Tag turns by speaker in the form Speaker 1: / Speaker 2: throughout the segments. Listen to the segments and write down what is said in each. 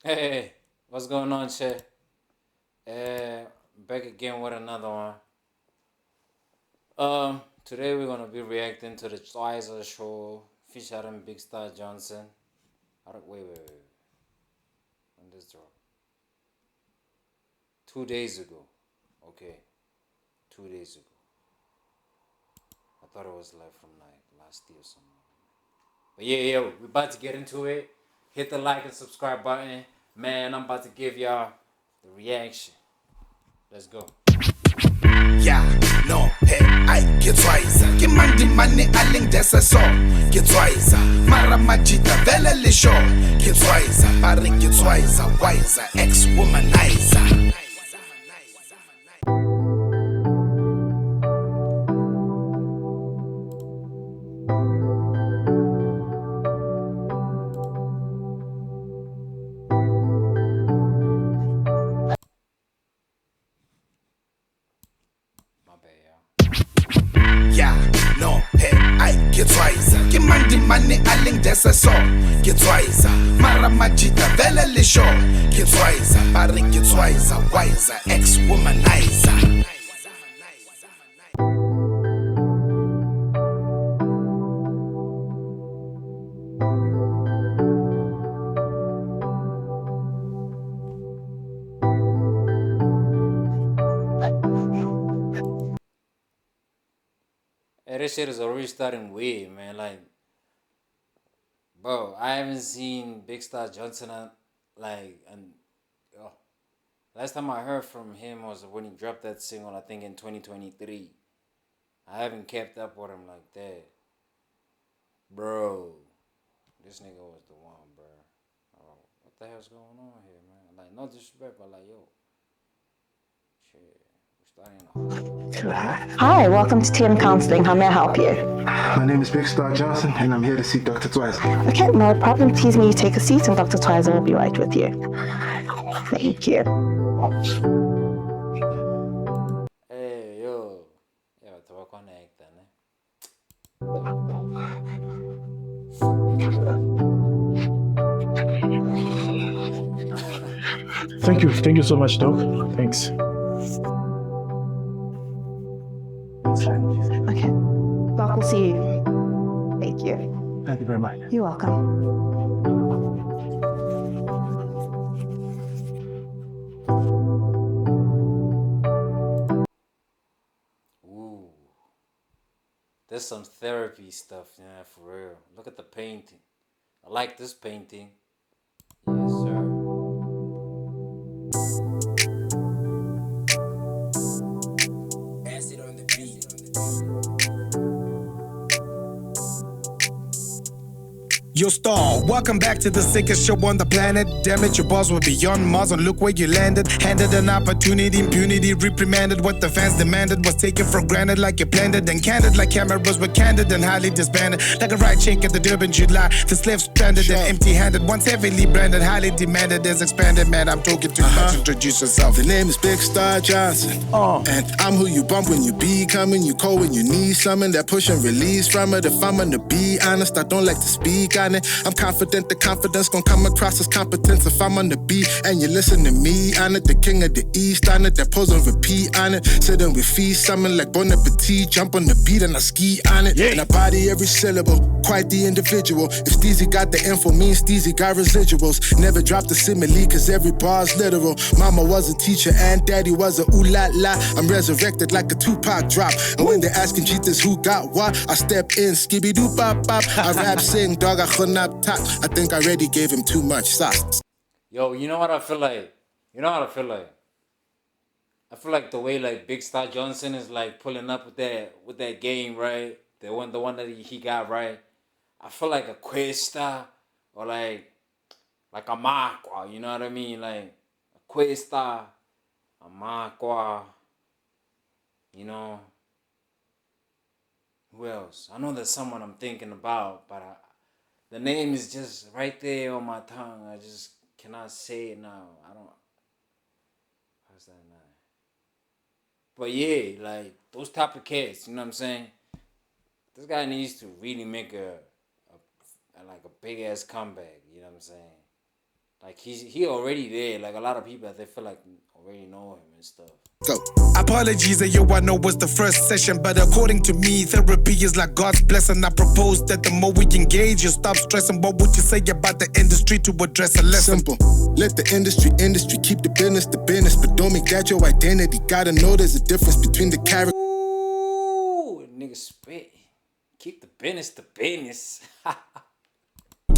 Speaker 1: Hey, what's going on, Che? Back again with another one. Today we're gonna be reacting to the Tswyza show featuring Bigstar Johnson. Wait. When this drop? 2 days ago. Okay, 2 days ago. I thought it was like from like last year or something. But yeah, we're about to get into it. Hit the like and subscribe button. Man, I'm about to give y'all the reaction. Let's go.
Speaker 2: Yeah, no, hey, ay, ke Tswyza ke mandimane a leng desa so ke Tswyza mara majita vele le show ke Tswyza ba re ke Tswyza wiser ex-womanizer.
Speaker 1: My bad, y'all.
Speaker 2: Yeah, no, hey, ay, ke Tswyza ke mandimane a leng desa so ke Tswyza mara majita vele le show ke Tswyza ba re ke Tswyza wiser ex-womanizer.
Speaker 1: Hey, this shit is already starting weird, man. Like, bro, I haven't seen Bigstar Johnson and oh, last time I heard from him was when he dropped that single. I think in 2023. I haven't kept up with him like that, bro. This nigga was the one, bro. Oh, what the hell's going on here, man? Like, no disrespect, but like, yo, shit, we're starting off.
Speaker 3: Hi, welcome to TM Counseling. How may I help you?
Speaker 4: My name is Bigstar Johnson, and I'm here to see Dr. Tswyza.
Speaker 3: Okay, no problem. Please may you take a seat and Dr. Tswyza will be right with you. Thank you.
Speaker 1: Hey, yo, te voy a conectar, né?
Speaker 4: Thank you so much, Doc. Thanks.
Speaker 3: Okay, Doc will see you. Thank you.
Speaker 4: Thank you very much.
Speaker 3: You're welcome.
Speaker 1: Ooh, there's some therapy stuff, yeah, for real. Look at the painting. I like this painting. Yes, sir.
Speaker 2: Acid on the beat. Yo, Star, welcome back to the sickest show on the planet. Damn it, your balls were beyond Mars, and look where you landed. Handed an opportunity, impunity, reprimanded. What the fans demanded was taken for granted, like you planned it. And candid, like cameras were candid and highly disbanded. Like a right chink at the Durban July. The slaves stranded and empty handed. Once heavily branded, highly demanded, is expanded. Man, I'm talking too much. Introduce yourself.
Speaker 4: The name is Bigstar Johnson, and I'm who you bump when you be coming. You call when you need something. That push and release from it. If I'm gonna be honest, I don't like to speak on it. I'm confident the confidence gon' come across as competence if I'm on the beat and you listen to me on it. The king of the east on it, that pose and repeat on it. Sitting with feet, something like Bon Appetit. Jump on the beat and I ski on it. And I body every syllable, quite the individual. If Steezy got the info, means Steezy got residuals. Never dropped a simile, cause every bar's literal. Mama was a teacher and daddy was a ooh la la. I'm resurrected like a Tupac drop. And when they're asking Jesus who got what, I step in, skibby doo bop bop. I rap, sing, dog, I khunap top. I think I already gave him too much sauce.
Speaker 1: Yo, you know what I feel like? You know what I feel like? I feel like the way like Big Star Johnson is like pulling up with that game, right? The one that he got right. I feel like a Questa or like a Makwa, you know what I mean? Like a Questa, a Makwa, you know. Who else? I know there's someone I'm thinking about, but the name is just right there on my tongue. I just cannot say it now. I don't. How's that now? But yeah, like those type of cats, you know what I'm saying? This guy needs to really make a like a big ass comeback. You know what I'm saying? Like he already there. Like a lot of people, they feel like already know him and stuff.
Speaker 2: Go. Apologies, yo, I know it's the first session, but according to me, therapy is like God's blessing. I propose that the more we engage, you stop stressing. What would you say about the industry to address a lesson?
Speaker 4: Simple. Let the industry keep the business, but don't make that your identity. Gotta know there's a difference between the character.
Speaker 1: Ooh, nigga spit. Keep the business.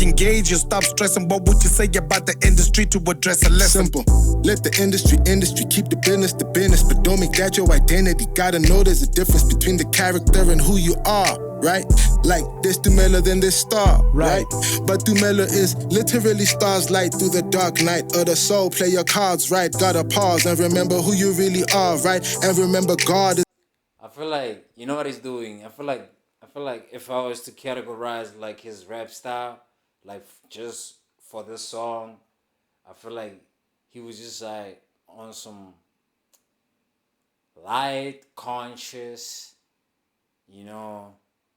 Speaker 2: Engage, you stop stressing. What would you say about the industry to address a lesson?
Speaker 4: Simple. Let the industry keep the business, but don't make that your identity. Gotta know there's a difference between the character and who you are, right? Like this Dumela, then this star, right? But Dumela is literally stars light through the dark night of the soul. Play your cards right, gotta pause and remember who you really are, right? And remember God is.
Speaker 1: I feel like, you know what he's doing? I feel like if I was to categorize like his rap style, like just for this song, I feel like he was just like on some light, conscious,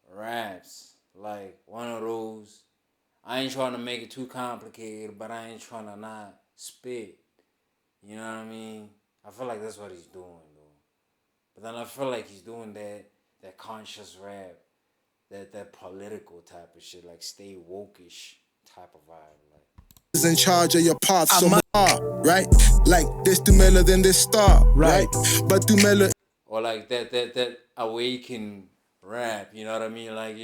Speaker 1: raps. Like one of those. I ain't trying to make it too complicated, but I ain't trying to not spit. You know what I mean? I feel like that's what he's doing, though. But then I feel like he's doing that conscious rap, that political type of shit, like stay woke-ish type of vibe. Like
Speaker 4: Is in charge of your path, so right? Like this Dumela, then this star, right? But Dumela.
Speaker 1: Or like that awaken rap, you know what I mean? Like,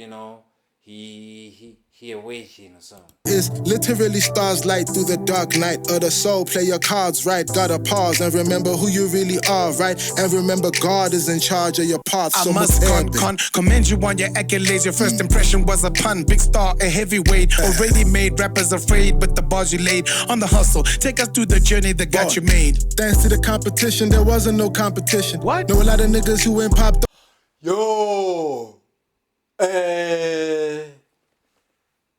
Speaker 1: he awakened or something.
Speaker 4: Is literally stars light through the dark night of the soul. Play your cards right, gotta pause and remember who you really are, right? And remember God is in charge of your path. So
Speaker 2: I must commend you on your accolades. Your first impression was a pun. Bigstar, a heavyweight. Already made rappers afraid with the bars you laid on the hustle. Take us through the journey that got you made.
Speaker 4: Thanks to the competition, there wasn't no competition.
Speaker 2: What?
Speaker 4: Know a lot of niggas who ain't popped.
Speaker 1: Yo!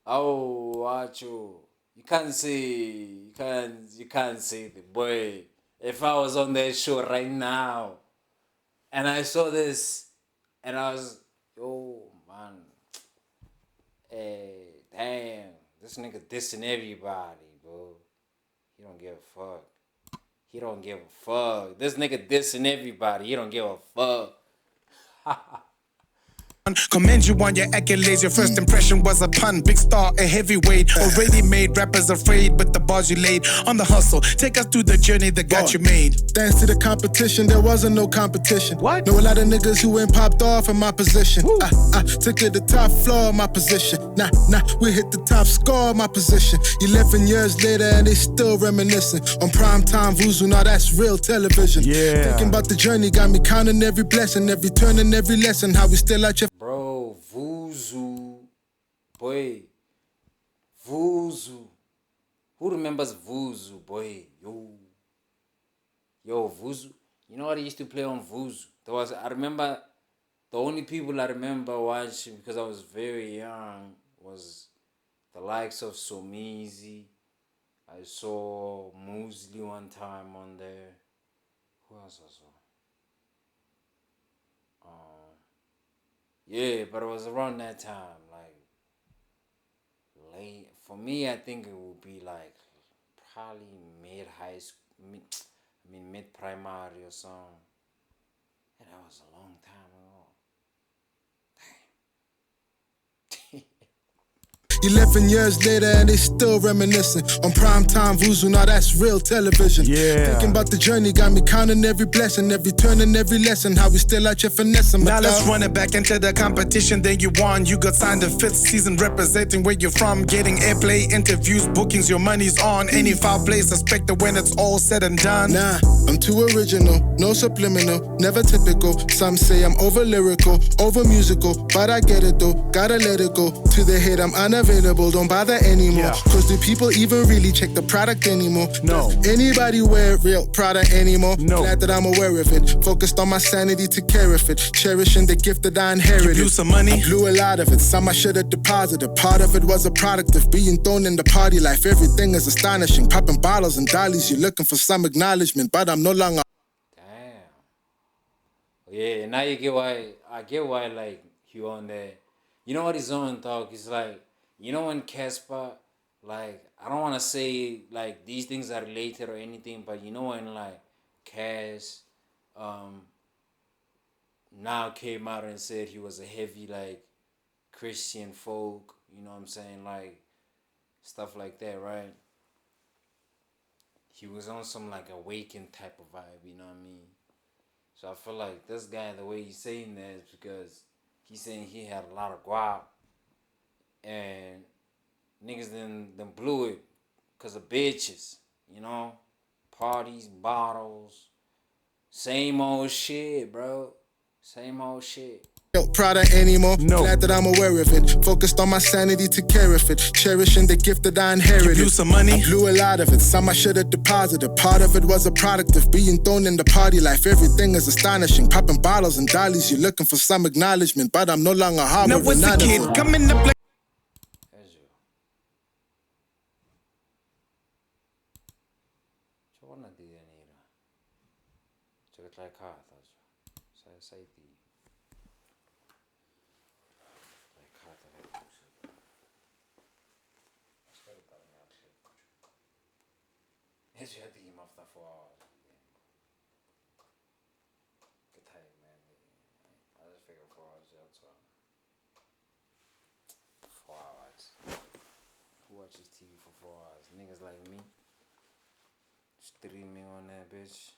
Speaker 1: Oh, watch you. You can't say the boy. If I was on that show right now and I saw this and I was, yo, man, damn, this nigga dissing everybody, bro. He don't give a fuck. He don't give a fuck. This nigga dissing everybody. He don't give a fuck.
Speaker 2: Commend you on your accolades. Your first impression was a pun. Bigstar, a heavyweight. Already made rappers afraid with the bars you laid on the hustle. Take us through the journey that got you made.
Speaker 4: Thanks to the competition, there wasn't no competition.
Speaker 2: What?
Speaker 4: Know a lot of niggas who ain't popped off in my position. I took it the top floor of my position. Nah, we hit the top score of my position. 11 years later and they still reminiscing. On primetime Vuzu, now that's real television.
Speaker 2: Yeah.
Speaker 4: Thinking about the journey got me counting every blessing, every turn and every lesson. How we still out your.
Speaker 1: Bro, Vuzu. Boy. Vuzu. Who remembers Vuzu, boy? Yo, Vuzu. You know what I used to play on Vuzu? I remember, the only people I remember watching, because I was very young, was the likes of Somizi. I saw Moosely one time on there. Who else I saw? Yeah, but it was around that time, like late. For me, I think it would be like probably mid-high school, mid-primary or something. And that was a long time ago. Damn.
Speaker 4: 11 years later and they still reminiscing. On primetime Vuzu, now that's real television.
Speaker 2: Yeah.
Speaker 4: Thinking about the journey got me counting every blessing, every turn and every lesson. How we still out here finessing.
Speaker 2: Now let's run it back into the competition. Then you won. You got signed the 5th season, representing where you're from. Getting airplay, interviews, bookings, your money's on. Any foul play suspected when it's all said and done.
Speaker 4: Nah, I'm too original, no subliminal, never typical. Some say I'm over lyrical, over musical, but I get it though. Gotta let it go. To the head, I'm unavailable. Don't bother anymore. Cause do people even really check the product anymore?
Speaker 2: No.
Speaker 4: Does anybody wear real product anymore?
Speaker 2: No.
Speaker 4: Glad that I'm aware of it. Focused on my sanity to care of it. Cherishing the gift that I inherited.
Speaker 2: You blew some money?
Speaker 4: I blew a lot of it. Some I should have deposited. Part of it was a product of being thrown in the party life. Everything is astonishing. Popping bottles and dollies. You're looking for some acknowledgement, but I'm no longer.
Speaker 1: Damn. Yeah, now you get why. I get why, like, he on there. You know what he's on, dog? He's like, you know when Casper, like, I don't want to say like these things are related or anything, but you know when like Cass now came out and said he was a heavy like Christian folk, you know what I'm saying, like stuff like that, right? He was on some like awakened type of vibe, you know what I mean? So I feel like this guy, the way he's saying that is because he's saying he had a lot of guap and niggas then blew it because of bitches, you know? Parties, bottles, same old shit, bro. Same old shit.
Speaker 4: Proud of anymore. No. Glad that I'm aware of it. Focused on my sanity, took care of it. Cherishing the gift that I inherited. You blew some money? I blew a lot of it. Some I should have deposited. Part of it was a product of being thrown in the party life. Everything is astonishing. Popping bottles and dollies. You're looking for some acknowledgement, but I'm no longer harboring. Now what's the kid coming up like?
Speaker 1: Hiç yediğim hafta fuar. Good time, man. I just figured 4 hours out, so 4 hours. Who watches TV for 4 hours? Niggas like me. Streaming on that bitch.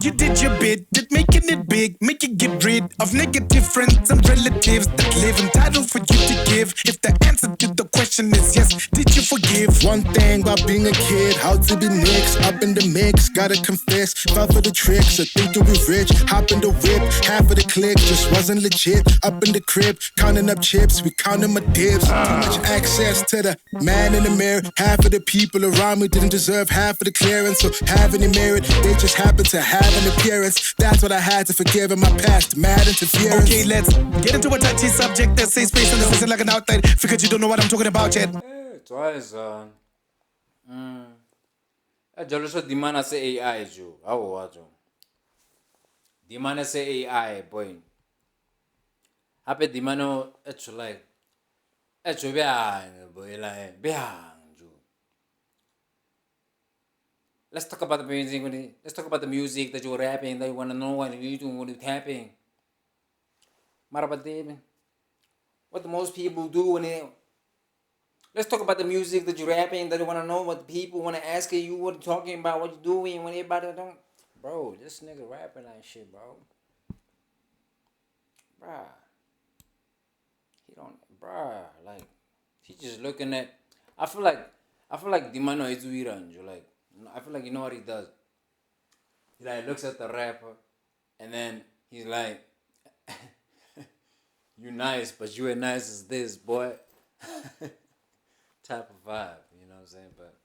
Speaker 2: You did your bit, did making it big, make it get rid of negative friends and relatives that live entitled for you to give. If the answer to the question is yes, did you forgive?
Speaker 4: One thing about being a kid, how to be mixed, up in the mix, gotta confess, fell for the tricks, I think you'll be rich, hop in the whip, half of the click just wasn't legit, up in the crib, counting up chips, we counting my dibs, too much access to the man in the mirror, half of the people around me didn't deserve half of the clearance, so having it merit, they just happened to have an appearance, that's what I had to forgive in my past, mad interference.
Speaker 2: Okay, let's get into a touchy subject that says space and this isn't like an outlet, figured you don't know what I'm talking about yet.
Speaker 1: Tswyza. Jalo so dimana se AI jo. Awo wajo. Dimana se AI boy. Hape dimano echo like echo biang boy like biang jo. Let's talk about the music. Let's talk about the music that you're rapping, that you wanna know what you're doing, what you're tapping. Marabadebe. What the most people do when they. Let's talk about the music that you're rapping, that you want to know what people want to ask you, what you're talking about, what you're doing, when everybody don't. Bro, this nigga rapping that shit, bro. Bruh. He don't, bruh. Like, he just looking at. I feel like Dimano is Iranjo. Like, I feel like you know what he does. He like looks at the rapper, and then he's like, "You nice, but you ain't nice as this, boy." Type of vibe, you know what I'm saying? But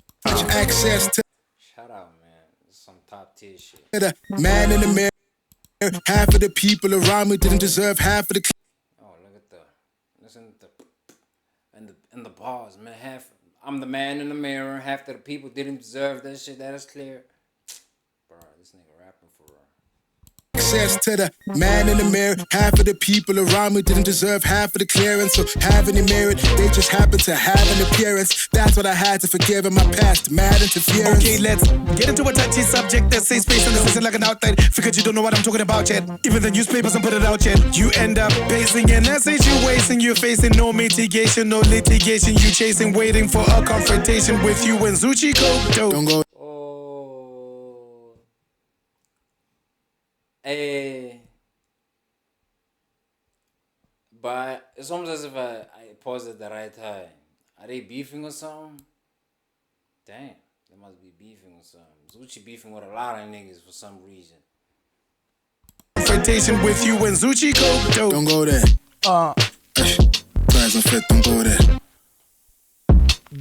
Speaker 4: access to
Speaker 1: shout out, man. This is some top tier shit.
Speaker 4: The man in the mirror, half of the people around me didn't deserve half of the.
Speaker 1: Oh, look at listen to the bars, man. I'm the man in the mirror. Half of the people didn't deserve that shit. That is clear. Bro, this nigga rapping for real.
Speaker 4: Access to the man in the mirror, half of the people around me didn't deserve half of the clearance, so having it merit, they just happened to have an appearance, that's what I had to forgive in my past, mad interference.
Speaker 2: Okay, let's get into a touchy subject that says space and this isn't like an outlet, figured you don't know what I'm talking about yet, even the newspapers don't put it out yet, you end up basing an essay you wasting, you're facing no mitigation, no litigation, you chasing, waiting for a confrontation with you and Zuchi Kodo.
Speaker 4: Don't go.
Speaker 1: But it's almost as if I paused at the right time. Are they beefing or something? Damn, they must be beefing or something. Zuchi beefing with a lot of niggas for some reason.
Speaker 2: invitation with you and Zuchi go.
Speaker 4: Don't go there. Plans fit, don't go there.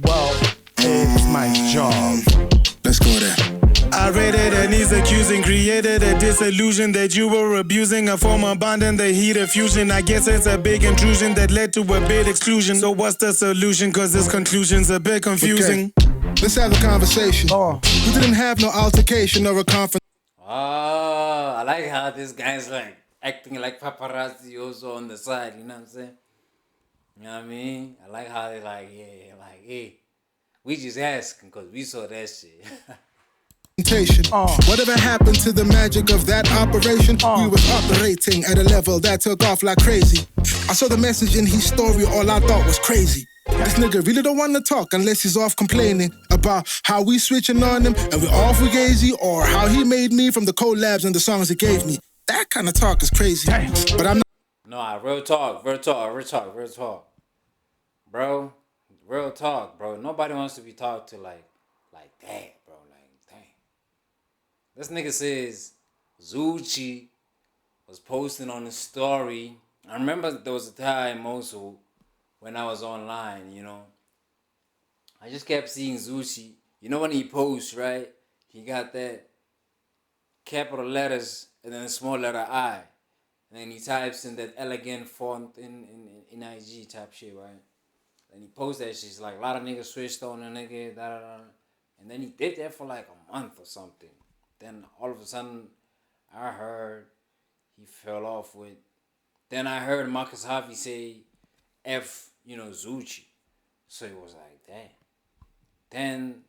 Speaker 2: Well, it's my job.
Speaker 4: Let's go there.
Speaker 2: I read it and he's accusing, created a disillusion that you were abusing a former bond in the heat of fusion. I guess it's a big intrusion that led to a bit exclusion. So what's the solution? Cause this conclusion's a bit confusing.
Speaker 4: Okay. Let's have a conversation. We didn't have no altercation or a conference.
Speaker 1: Oh, I like how this guy's like acting like paparazzi also on the side, you know what I'm saying? You know what I mean? I like how they like, yeah, like, hey, we just asking because we saw that shit.
Speaker 4: Whatever happened to the magic of that operation? We was operating at a level that took off like crazy. I saw the message in his story, all I thought was crazy. This nigga really don't want to talk unless he's off complaining about how we switching on him and we all fugazi, or how he made me from the collabs and the songs he gave me. That kind of talk is crazy. But I'm not.
Speaker 1: No, real talk. Bro. Real talk, bro. Nobody wants to be talked to like that, bro. Like, dang. This nigga says Zuchi was posting on his story. I remember there was a time also when I was online, you know. I just kept seeing Zuchi. You know when he posts, right? He got that capital letters and then a small letter I. And then he types in that elegant font in IG type shit, right? And he posts that shit. It's like a lot of niggas switched on a nigga, da da da. And then he did that for like a month or something. Then all of a sudden, I heard he fell off with. Then I heard Marcus Harvey say F, Zuchi. So it was like, damn. Then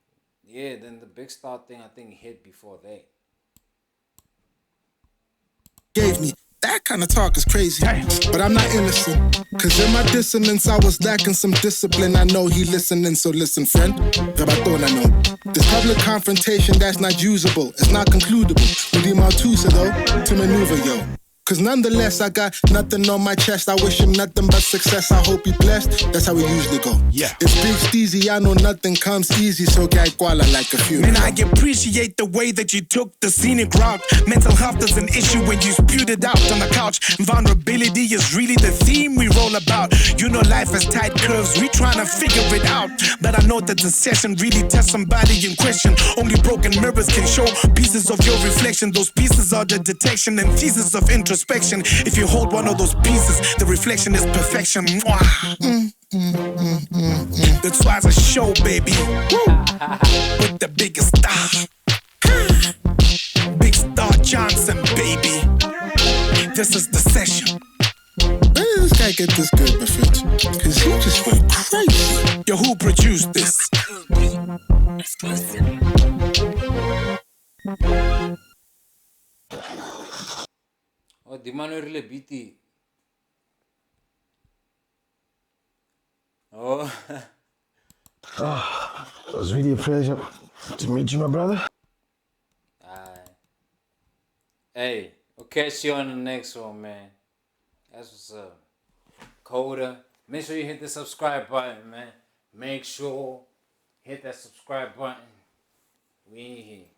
Speaker 1: the Bigstar thing I think hit before that.
Speaker 4: Gave me. That kind of talk is crazy, but I'm not innocent. Cause in my dissonance, I was lacking some discipline. I know he listening, so listen, friend. Gabaton, I know. This public confrontation, that's not usable. It's not concludable. We need more Tswyza, though, to maneuver, yo. Cause nonetheless, I got nothing on my chest. I wish him nothing but success. I hope he blessed. That's how we usually go. Yeah. It's Big Steezy. I know nothing comes easy, so get koala like a few.
Speaker 2: Man, I appreciate the way that you took the scenic route. Mental health is an issue when you spewed it out on the couch. Vulnerability is really the theme we roll about. You know life has tight curves, we trying to figure it out. But I know that the session really tests somebody in question. Only broken mirrors can show pieces of your reflection. Those pieces are the detection and thesis of introspection. If you hold one of those pieces, the reflection is perfection. The Tswyza show, baby. With the biggest star. Bigstar Johnson, baby. This is the session.
Speaker 4: Where did this guy get this good, Buffett? Cause he just went crazy.
Speaker 2: Yo, who produced this?
Speaker 1: Oh, die man really beat. Oh.
Speaker 5: It was really a pleasure to meet you, my brother.
Speaker 1: Hey, we'll catch you on the next one, man. That's what's up. Coda. Make sure you hit the subscribe button, man. Make sure hit that subscribe button. We in here.